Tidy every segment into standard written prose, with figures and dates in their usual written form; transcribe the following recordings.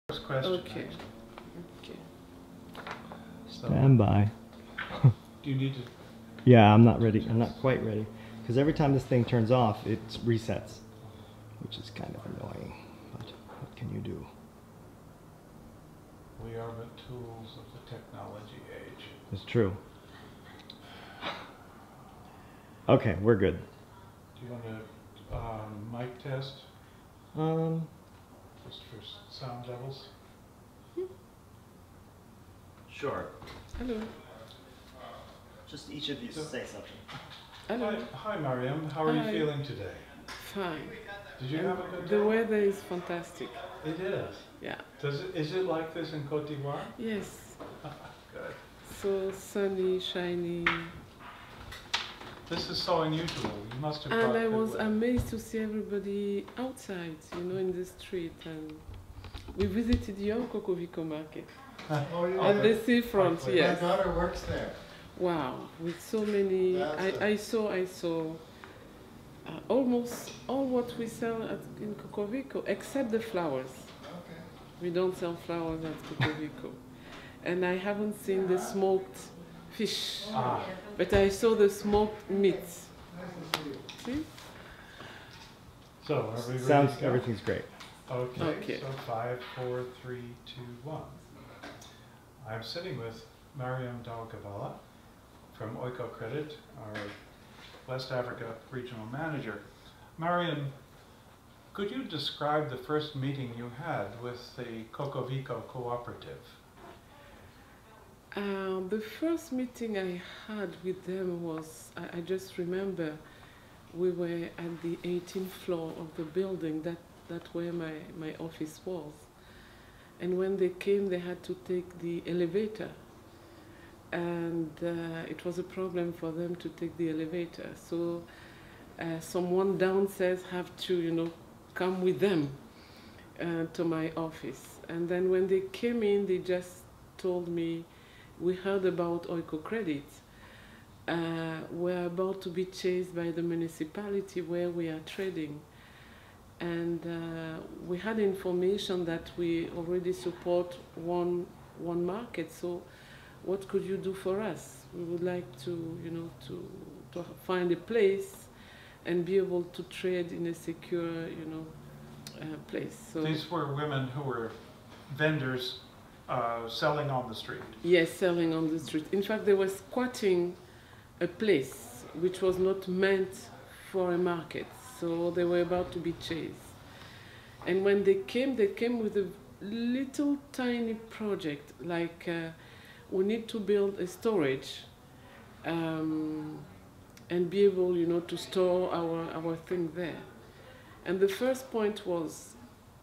First question. Okay. Okay. Stand by. Do you need to? Yeah, I'm not ready. I'm not quite ready. Because every time this thing turns off, it resets. Which is kind of annoying. But what can you do? We are but tools of the technology age. It's true. Okay, we're good. Do you want to mic test? Just for sound levels? Sure. Hello. Just each of you say something. Hello. Hi, Mariam. How are Hi. you feeling today? Fine. Did you have a good The day? weather is fantastic. It is. Yeah. Is it like this in Cote d'Ivoire? Yes. Good. So sunny, shiny. This is so unusual. You must have And brought I good was weather. amazed to see everybody outside, in the street. And we visited your Kokoviko market. Oh, yeah. On the seafront, Okay. yes. My daughter works there. Wow, with so many. I saw almost all what we sell in Kokoviko, except the flowers. Okay. We don't sell flowers at Kokoviko. And I haven't seen the smoked fish, Ah, but I saw the smoked meat. Nice to see you. See? so are we ready Sounds, to go? everything's great. Okay, Okay. so 5, 4, 3, 2, 1. I'm sitting with Mariam Dalgavala from Oiko Credit, our West Africa regional manager. Mariam, could you describe the first meeting you had with the Kokoviko Cooperative? The first meeting I had with them was, I just remember, we were at the 18th floor of the building, that's where my office was. And when they came, they had to take the elevator. And it was a problem for them to take the elevator. So someone downstairs have to, come with them to my office. And then when they came in, they just told me, we heard about Oiko Credit. We're about to be chased by the municipality where we are trading. And we had information that we already support one market. So what could you do for us? We would like to, to find a place and be able to trade in a secure, place. So These were women who were vendors selling on the street. yes, selling on the street. In fact, they were squatting a place which was not meant for a market. So they were about to be chased. And when they came with a little tiny project, like we need to build a storage and be able, to store our thing there. And the first point was,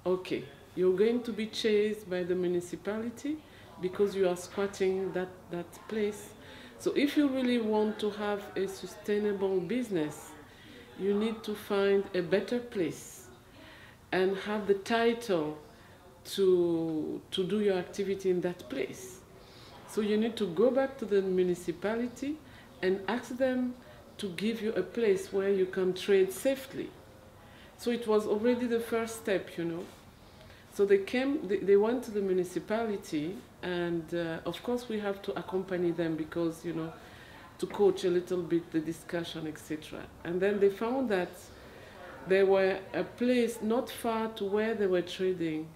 okay, you're going to be chased by the municipality because you are squatting that place. So if you really want to have a sustainable business, you need to find a better place and have the title to do your activity in that place. So you need to go back to the municipality and ask them to give you a place where you can trade safely. So it was already the first step, So they went to the municipality, and of course we have to accompany them because, to coach a little bit the discussion, etc. And then they found that there were a place not far to where they were trading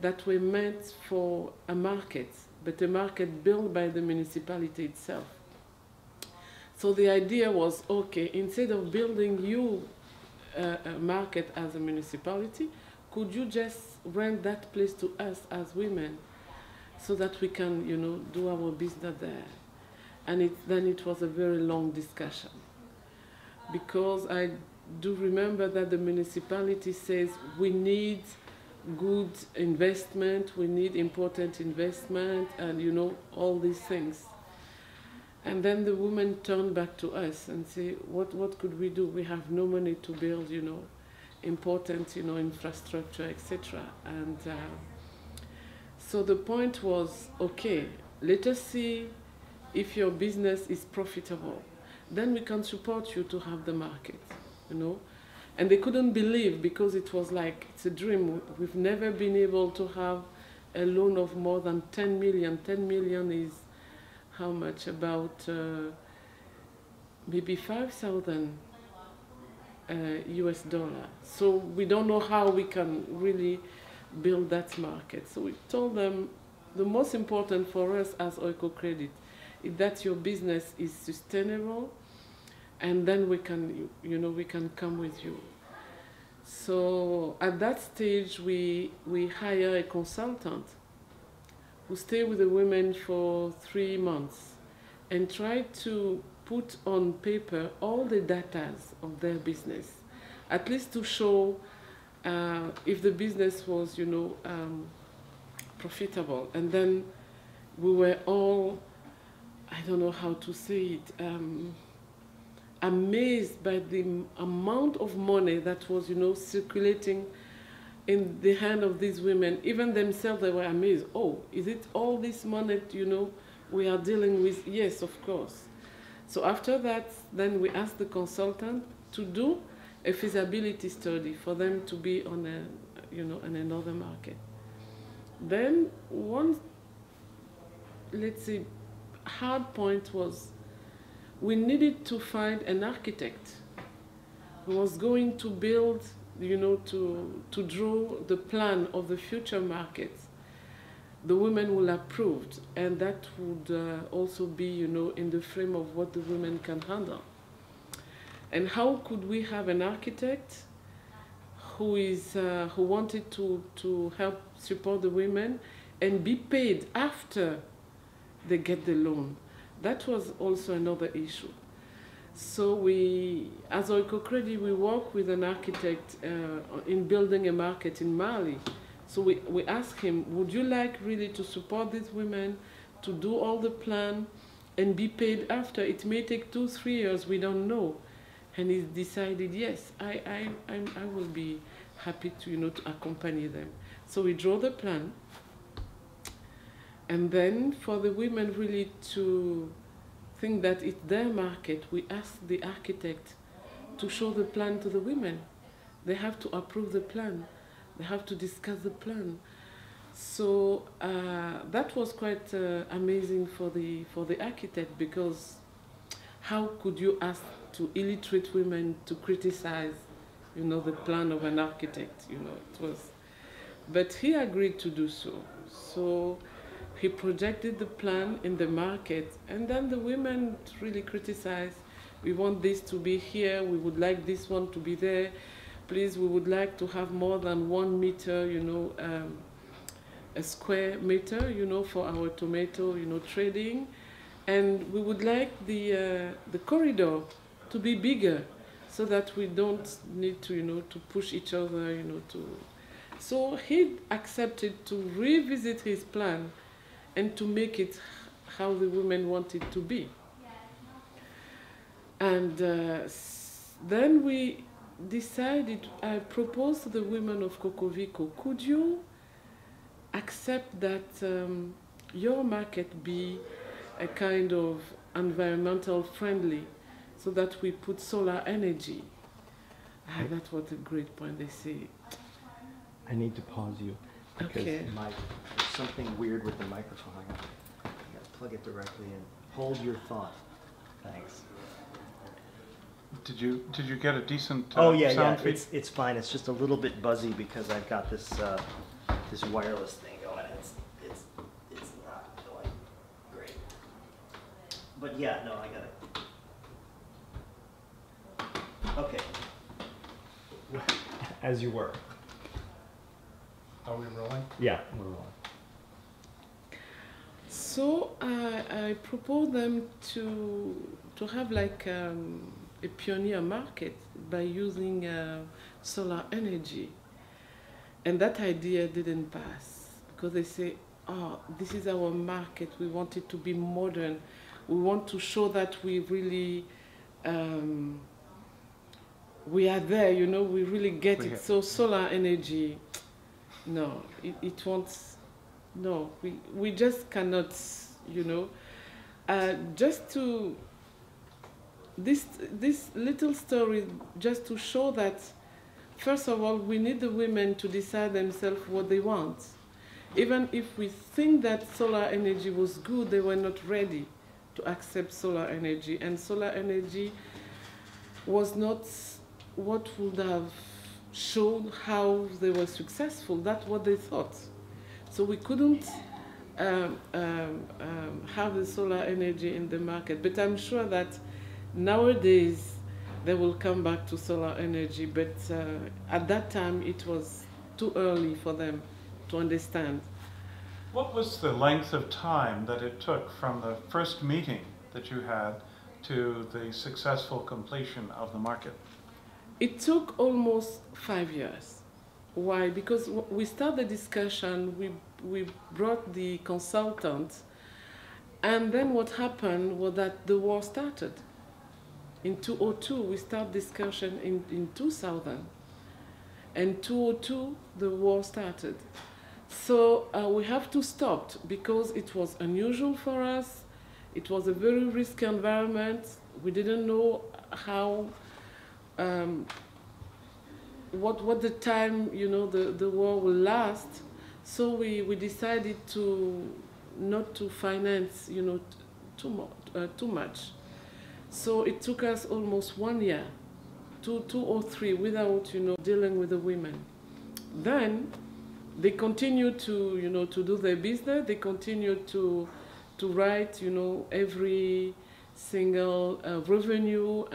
that were meant for a market, but a market built by the municipality itself. So the idea was, okay, instead of building you a market as a municipality, could you just rent that place to us as women so that we can, do our business there? And then it was a very long discussion, because I do remember that the municipality says we need good investment, we need important investment, and all these things. And then the woman turned back to us and said, what could we do? We have no money to build, important, infrastructure, etc. And so the point was, okay, let us see if your business is profitable. Then we can support you to have the market, And they couldn't believe, because it was like, it's a dream. We've never been able to have a loan of more than 10 million. 10 million is how much? About maybe 5,000 US dollar. So we don't know how we can really build that market. So we told them the most important for us as Oikocredit is that your business is sustainable, and then we can, we can come with you. So at that stage, we hire a consultant who stay with the women for 3 months and try to put on paper all the data of their business, at least to show if the business was, profitable. And then we were all, I don't know how to say it, amazed by the amount of money that was, circulating in the hand of these women. Even themselves, they were amazed. Oh, is it all this money, we are dealing with? Yes, of course. So after that, then we asked the consultant to do a feasibility study for them to be on on another market. Then one, let's say, hard point was we needed to find an architect who was going to build, to draw the plan of the future markets. The women will approve, and that would also be, in the frame of what the women can handle. And how could we have an architect who wanted to help support the women and be paid after they get the loan? That was also another issue. So we, as Oikocredit, we work with an architect in building a market in Mali. So we asked him, would you like really to support these women, to do all the plan and be paid after? It may take 2-3 years, we don't know. And he decided, yes, I will be happy to, to accompany them. So we draw the plan. And then for the women really to think that it's their market, we ask the architect to show the plan to the women. They have to approve the plan. They have to discuss the plan. So that was quite amazing for the architect, because how could you ask to illiterate women to criticize, the plan of an architect? It was, but he agreed to do so. So he projected the plan in the market, and then the women really criticized. We want this to be here. We would like this one to be there. Please, we would like to have more than 1 meter, a square meter, for our tomato, trading. And we would like the corridor to be bigger, so that we don't need to, to push each other, to. So he accepted to revisit his plan and to make it how the women wanted to be. And then we decided, I proposed to the women of Cocovico, could you accept that your market be a kind of environmental friendly, so that we put solar energy? That was a great point, they say. I need to pause you because Okay. there's something weird with the microphone. I gotta plug it directly in. Hold your thought. Thanks. Did you get a decent Oh yeah, sound yeah. feed? It's fine. It's just a little bit buzzy because I've got this this wireless thing going. It's not going great. But yeah, no, I got it. Okay. As you were. Are we rolling? Yeah, we're rolling. So I proposed them to have like a pioneer market by using solar energy. And that idea didn't pass, because they say, oh, this is our market, we want it to be modern, we want to show that we really, we are there, we really get it. So solar energy, no, it won't, no, we just cannot, just to, this little story, just to show that, first of all, we need the women to decide themselves what they want. Even if we think that solar energy was good, they were not ready to accept solar energy. And solar energy was not what would have shown how they were successful. That's what they thought. So we couldn't have the solar energy in the market. But I'm sure that nowadays they will come back to solar energy. But at that time it was too early for them to understand. What was the length of time that it took from the first meeting that you had to the successful completion of the market? It took almost 5 years. Why? Because we started the discussion, we brought the consultants, and then what happened was that the war started. In 2002, we started discussion in 2000. And 2002, the war started. So we have to stop because it was unusual for us. It was a very risky environment. We didn't know how, what the time, you know, the war will last. So we decided not to finance, you know, too much. So it took us almost 1 year, two or three, without, you know, dealing with the women. Then they continued to, you know, to do their business. They continued to write, you know, every single revenue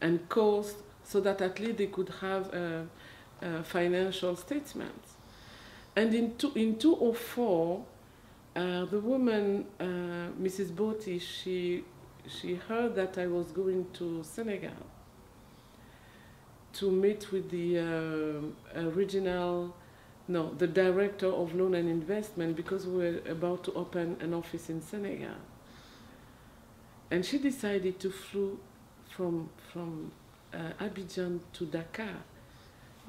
and cost, so that at least they could have a financial statement. And in 2004, the woman, Mrs. Botti, she heard that I was going to Senegal to meet with the the director of loan and investment, because we were about to open an office in Senegal. And she decided to flew from Abidjan to Dakar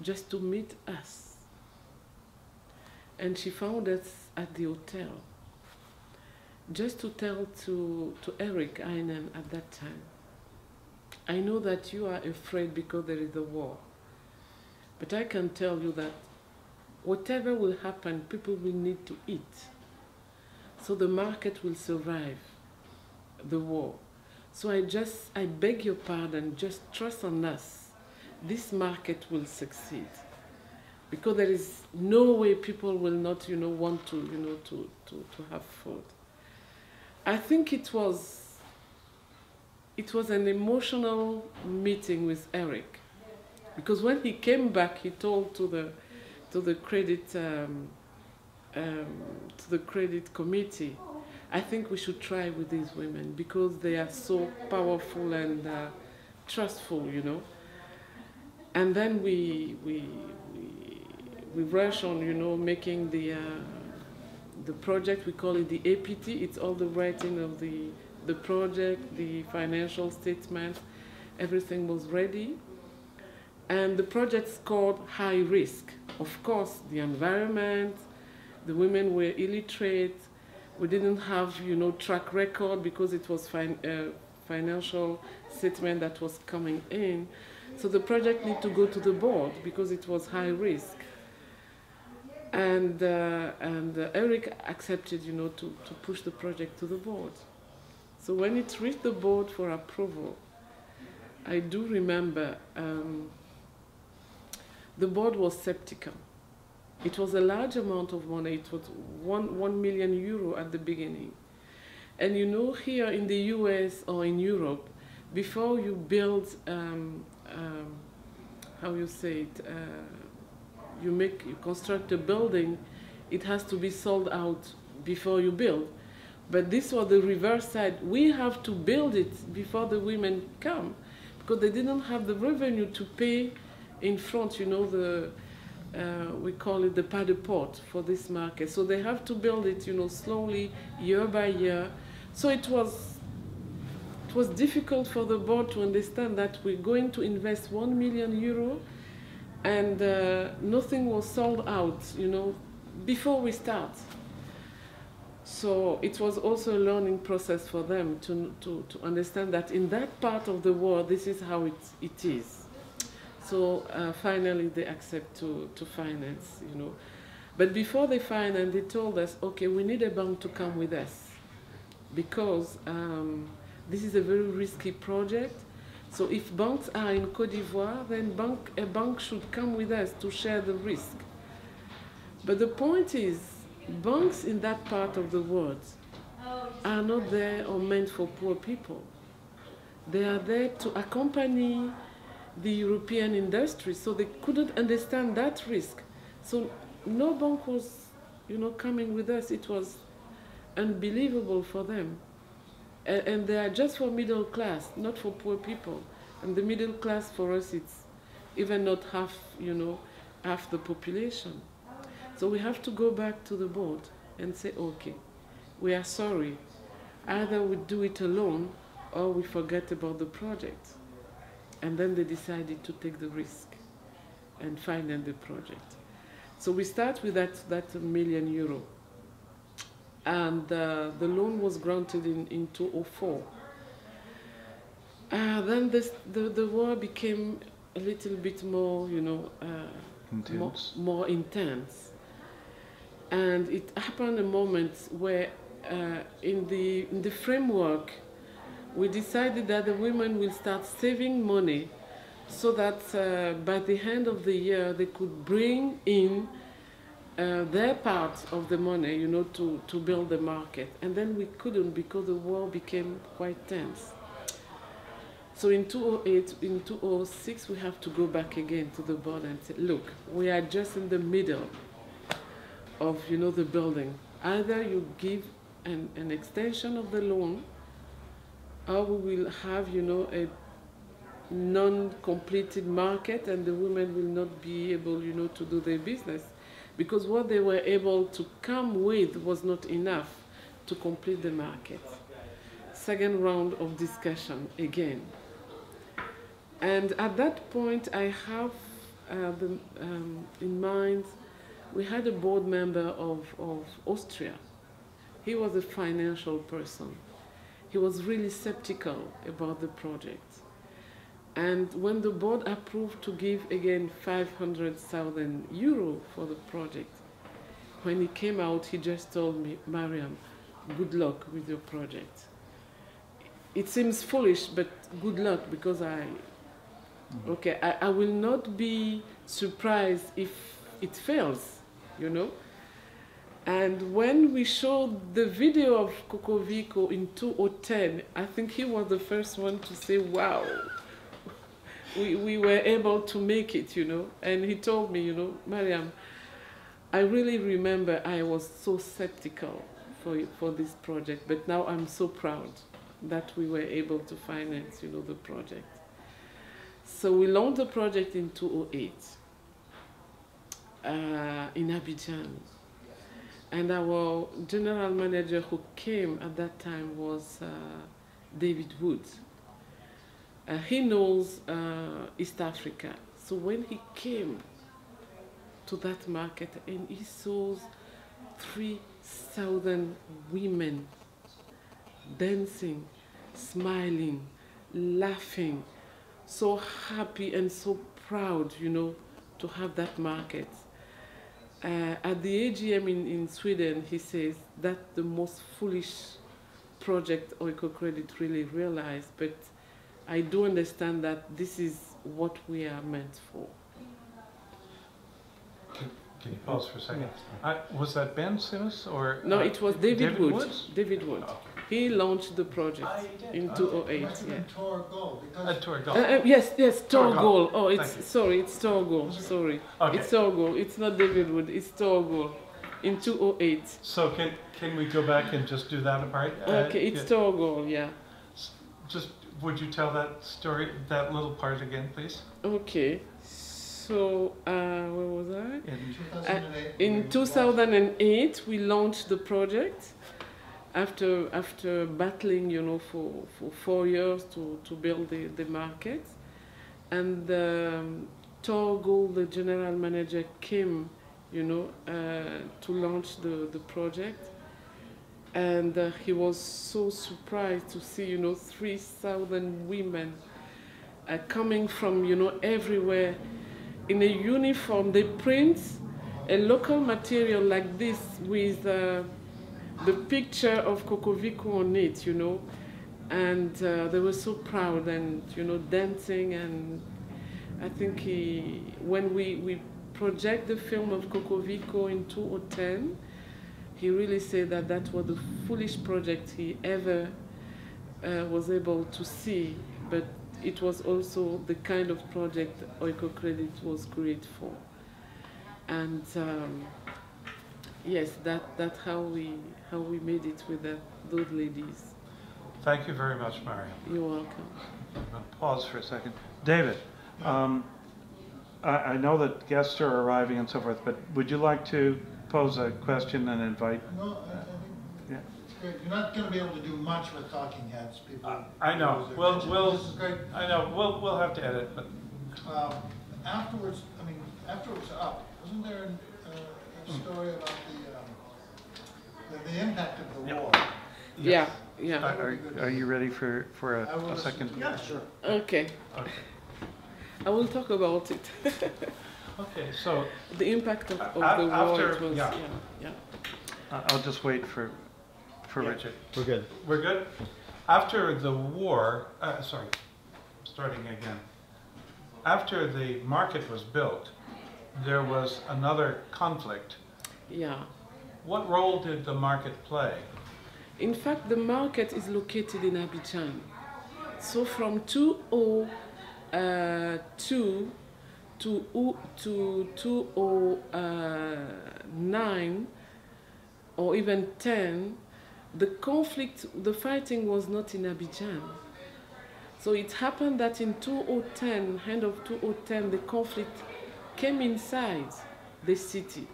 just to meet us. And she found us at the hotel, just to tell to Eric Heinen at that time, I know that you are afraid because there is a war, but I can tell you that whatever will happen, people will need to eat. So the market will survive the war. So I beg your pardon, just trust on us. This market will succeed. Because there is no way people will not, you know, want to, you know, to have food. I think it was an emotional meeting with Eric, because when he came back, he told to the credit committee, I think we should try with these women because they are so powerful and trustful, you know. And then we rush on, you know, making the project. We call it the APT. It's all the writing of the project, the financial statement, everything was ready. And the project's called High Risk. Of course, the environment, the women were illiterate. We didn't have, you know, track record because it was financial statement that was coming in. So the project needed to go to the board because it was high risk. And Eric accepted, you know, to push the project to the board. So when it reached the board for approval, I do remember the board was skeptical. It was a large amount of money. It was 1 million euro at the beginning. And you know, here in the US or in Europe, before you build, how you say it, you construct a building, it has to be sold out before you build. But this was the reverse side. We have to build it before the women come, because they didn't have the revenue to pay in front, you know, we call it the pas de porte for this market. So they have to build it, you know, slowly, year by year. So it was difficult for the board to understand that we're going to invest 1 million euro and nothing was sold out, you know, before we start. So it was also a learning process for them to understand that in that part of the world, this is how it is. So finally they accept to finance, you know. But before they finance, they told us, okay, we need a bank to come with us because this is a very risky project. So if banks are in Côte d'Ivoire, then a bank should come with us to share the risk. But the point is, banks in that part of the world are not there or meant for poor people. They are there to accompany the European industry, so they couldn't understand that risk. So no bank was, you know, coming with us. It was unbelievable for them. And they are just for middle class, not for poor people. And the middle class for us, it's even not half, you know, half the population. So we have to go back to the board and say, okay, we are sorry. Either we do it alone or we forget about the project. And then they decided to take the risk and finance the project. So we start with that €1 million. And the loan was granted in 2004. Then the war became a little bit more, you know, more intense. And it happened a moment where in the framework, we decided that the women will start saving money so that by the end of the year they could bring in their part of the money, you know, to build the market. And then we couldn't because the war became quite tense. So in 2008, in 2006, we have to go back again to the board and say, look, we are just in the middle of, you know, the building. Either you give an extension of the loan, or we will have, you know, a non-completed market and the women will not be able, you know, to do their business. Because what they were able to come with was not enough to complete the market. Second round of discussion again. And at that point, I have in mind, we had a board member of Austria. He was a financial person. He was really skeptical about the project. And when the board approved to give again €500,000 for the project, when he came out, he just told me, Mariam, good luck with your project. It seems foolish, but good luck, because I will not be surprised if it fails, you know. And when we showed the video of Cocovico in 2010, I think he was the first one to say, wow, we were able to make it, you know. And he told me, you know, Mariam, I really remember I was so skeptical for this project, but now I'm so proud that we were able to finance, you know, the project. So we launched the project in 2008 in Abidjan. And our general manager who came at that time was David Wood. He knows East Africa. So when he came to that market and he saw 3,000 women dancing, smiling, laughing, so happy and so proud, you know, to have that market. At the AGM in Sweden, he says that's the most foolish project Oikocredit really realized, but I do understand that this is what we are meant for. Can you pause for a second? Was that Ben Simmons or? No, it was David Wood. Woods? David Wood. Okay. He launched the project in 2008. Yeah. Torgo. Yes, Torgol. Oh, Thank it's you. sorry, it's Torgol. Sorry, Okay. it's Torgol. It's not David Wood. It's Torgol. In 2008. So can we go back and just do that apart? Okay, it's Torgol. Yeah. Just would you tell that story, that little part again, please? Okay. So where was I? In In 2008, we launched the project. After battling, you know, for 4 years to build the market, and Torgol, the general manager, came, you know, to launch the project, and he was so surprised to see, you know, 3,000 women coming from, you know, everywhere in a uniform. They print a local material like this with the picture of Cocovico on it, you know, and they were so proud and, you know, dancing. And I think when we project the film of Cocovico in 2010, he really said that that was the foolish project he ever was able to see, but it was also the kind of project Oiko Credit was created for. And yes, that's how we made it with those ladies. Thank you very much, Mariam. You're welcome. I'm going to pause for a second. David, I know that guests are arriving and so forth, but would you like to pose a question and invite? No, I think Yeah. it's great. You're not going to be able to do much with talking heads, people. I know. lose their We'll. attention. This is great. I know. We'll have to edit, but Afterwards, after it was up, wasn't there a story about the impact of the war? Yeah, yeah. Are you ready for I will a second? Yeah, sure. Okay, Okay. I will talk about it. Okay. So The impact of the war. After- It was, yeah. yeah. I'll just wait for Yeah. Richard. We're good. We're good. After the war, starting again. After the market was built, there was another conflict. Yeah. What role did the market play? In fact, the market is located in Abidjan. So from 2002 to 2009 or even 10, the fighting was not in Abidjan. So it happened that in 2010, end of 2010, the conflict came inside the city.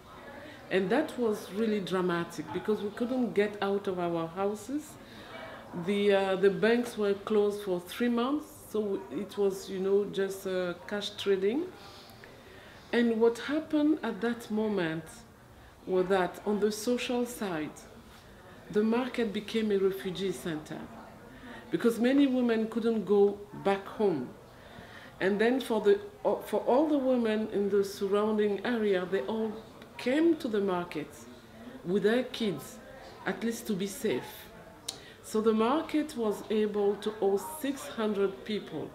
And that was really dramatic because we couldn't get out of our houses. The banks were closed for 3 months, so it was, you know, just cash trading. And what happened at that moment was that on the social side, the market became a refugee center because many women couldn't go back home. And then for all the women in the surrounding area, they all came to the market with their kids, at least to be safe. So the market was able to host 600 people,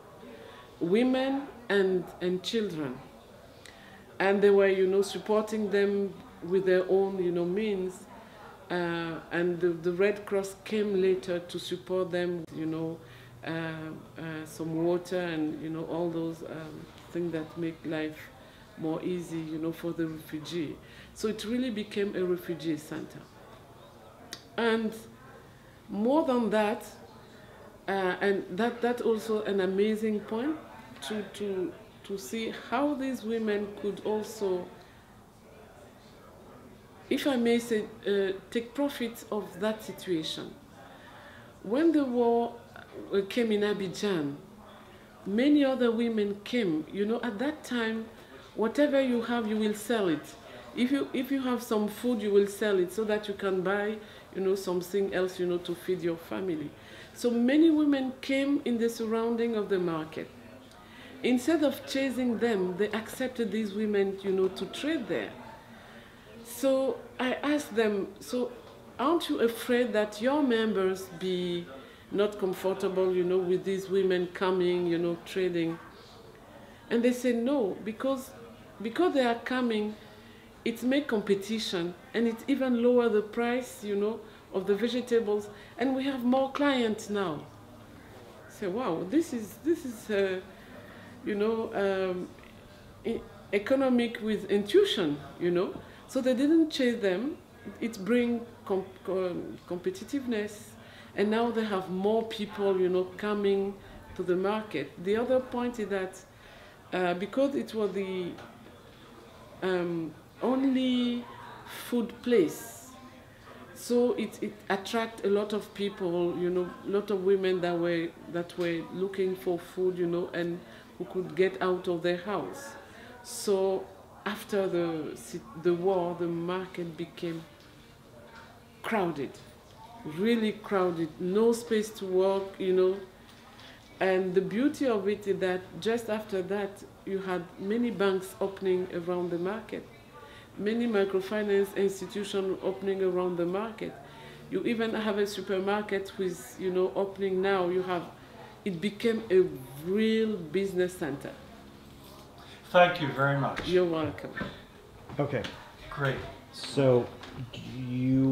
women and children. And they were, you know, supporting them with their own, you know, means. And the Red Cross came later to support them, you know, some water and, you know, all those things that make life more easy, you know, for the refugee. So it really became a refugee center. And more than that, and that also an amazing point to see how these women could also, if I may say, take profit of that situation. When the war came in Abidjan, many other women came. You know, at that time, whatever you have, you will sell it. If you have some food, you will sell it so that you can buy, you know, something else, you know, to feed your family. So many women came in the surrounding of the market. Instead of chasing them, they accepted these women, you know, to trade there. So I asked them, so aren't you afraid that your members be not comfortable, you know, with these women coming, you know, trading? And they said no, because they are coming, it makes competition and it even lower the price, you know, of the vegetables, and we have more clients now. I say, wow, this is you know, economic with intuition, you know. So they didn't chase them. It brings competitiveness, and now they have more people, you know, coming to the market. The other point is that because it was the only food place, so it attracts a lot of people, you know, a lot of women that were looking for food, you know, and who could get out of their house. So after the war, the market became crowded, really crowded, no space to walk, you know. And the beauty of it is that just after that, you had many banks opening around the market, many microfinance institutions opening around the market. You even have a supermarket with, opening now. It became a real business center. Thank you very much. You're welcome. Okay, Great. so you